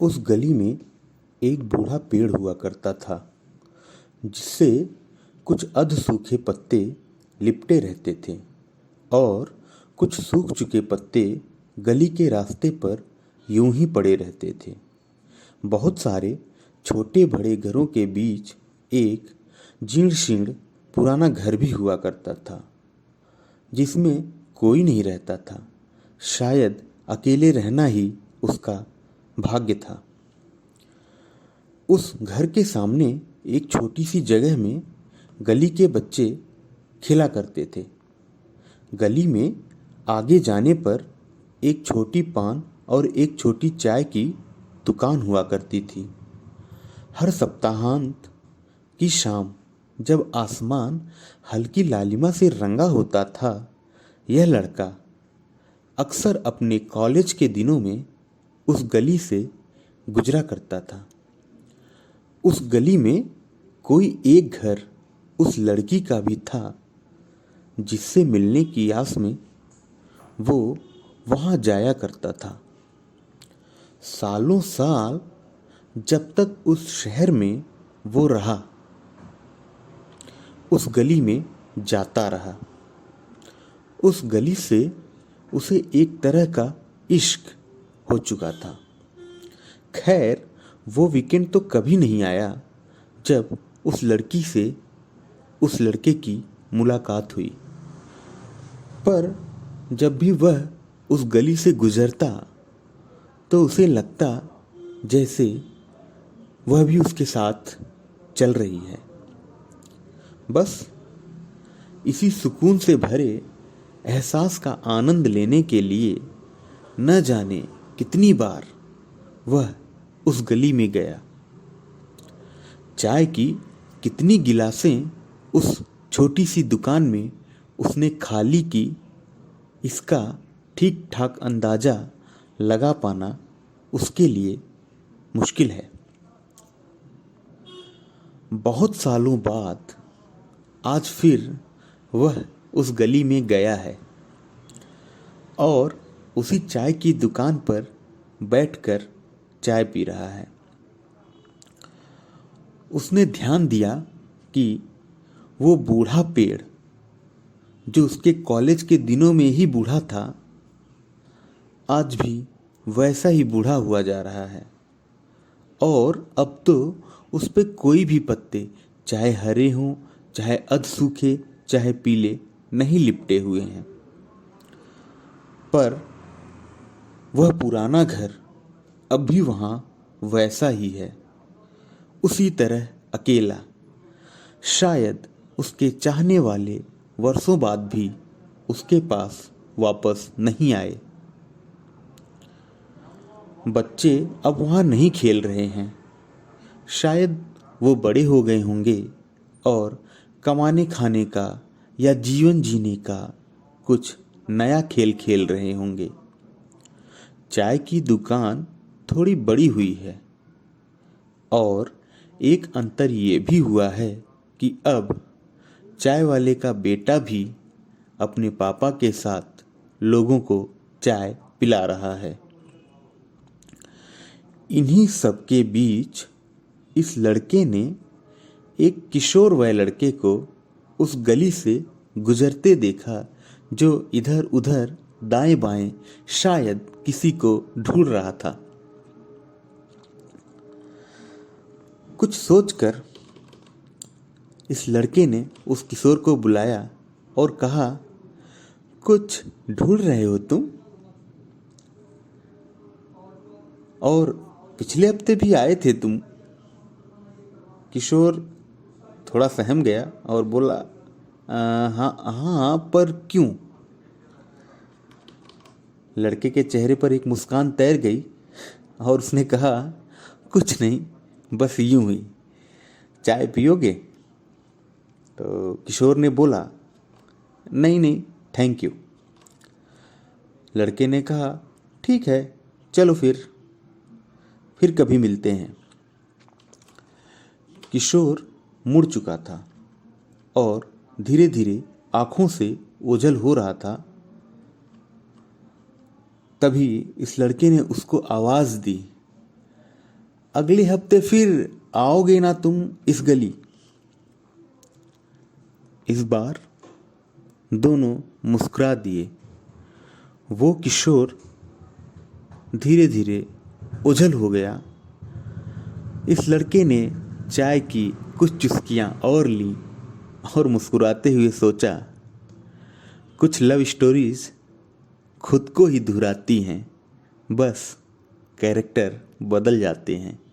उस गली में एक बूढ़ा पेड़ हुआ करता था जिससे कुछ अधसूखे पत्ते लिपटे रहते थे और कुछ सूख चुके पत्ते गली के रास्ते पर यूं ही पड़े रहते थे। बहुत सारे छोटे बड़े घरों के बीच एक जीर्ण शीर्ण पुराना घर भी हुआ करता था जिसमें कोई नहीं रहता था। शायद अकेले रहना ही उसका भाग्य था। उस घर के सामने एक छोटी सी जगह में गली के बच्चे खेला करते थे। गली में आगे जाने पर एक छोटी पान और एक छोटी चाय की दुकान हुआ करती थी। हर सप्ताहांत की शाम जब आसमान हल्की लालिमा से रंगा होता था, यह लड़का अक्सर अपने कॉलेज के दिनों में उस गली से गुजरा करता था। उस गली में कोई एक घर उस लड़की का भी था जिससे मिलने की आस में वो वहाँ जाया करता था। सालों साल जब तक उस शहर में वो रहा, उस गली में जाता रहा। उस गली से उसे एक तरह का इश्क हो चुका था। खैर, वो वीकेंड तो कभी नहीं आया जब उस लड़की से उस लड़के की मुलाकात हुई, पर जब भी वह उस गली से गुजरता तो उसे लगता जैसे वह भी उसके साथ चल रही है। बस इसी सुकून से भरे एहसास का आनंद लेने के लिए न जाने कितनी बार वह उस गली में गया। चाय की कितनी गिलासें उस छोटी सी दुकान में उसने खाली की, इसका ठीक ठाक अंदाजा लगा पाना उसके लिए मुश्किल है। बहुत सालों बाद आज फिर वह उस गली में गया है और उसी चाय की दुकान पर बैठकर चाय पी रहा है। उसने ध्यान दिया कि वो बूढ़ा पेड़ जो उसके कॉलेज के दिनों में ही बूढ़ा था, आज भी वैसा ही बूढ़ा हुआ जा रहा है और अब तो उस पे कोई भी पत्ते, चाहे हरे हों, चाहे अधसूखे, चाहे पीले, नहीं लिपटे हुए हैं। पर वह पुराना घर अब भी वहाँ वैसा ही है, उसी तरह अकेला। शायद उसके चाहने वाले वर्षों बाद भी उसके पास वापस नहीं आए। बच्चे अब वहाँ नहीं खेल रहे हैं। शायद वो बड़े हो गए होंगे और कमाने खाने का या जीवन जीने का कुछ नया खेल खेल रहे होंगे। चाय की दुकान थोड़ी बड़ी हुई है और एक अंतर ये भी हुआ है कि अब चाय वाले का बेटा भी अपने पापा के साथ लोगों को चाय पिला रहा है। इन्हीं सब के बीच इस लड़के ने एक किशोर वय लड़के को उस गली से गुजरते देखा जो इधर उधर दाएं बाएं शायद किसी को ढूंढ रहा था। कुछ सोचकर इस लड़के ने उस किशोर को बुलाया और कहा, कुछ ढूंढ रहे हो तुम? और पिछले हफ्ते भी आए थे तुम। किशोर थोड़ा सहम गया और बोला, हाँ हाँ, पर क्यों? लड़के के चेहरे पर एक मुस्कान तैर गई और उसने कहा, कुछ नहीं, बस यूं ही। चाय पियोगे? तो किशोर ने बोला, नहीं नहीं, थैंक यू। लड़के ने कहा, ठीक है, चलो फिर कभी मिलते हैं। किशोर मुड़ चुका था और धीरे धीरे आंखों से ओझल हो रहा था। तभी इस लड़के ने उसको आवाज दी, अगले हफ्ते फिर आओगे ना तुम इस गली। इस बार दोनों मुस्कुरा दिए। वो किशोर धीरे धीरे ओझल हो गया। इस लड़के ने चाय की कुछ चुस्कियां और ली और मुस्कुराते हुए सोचा, कुछ लव स्टोरीज खुद को ही दोहराती हैं, बस कैरेक्टर बदल जाते हैं।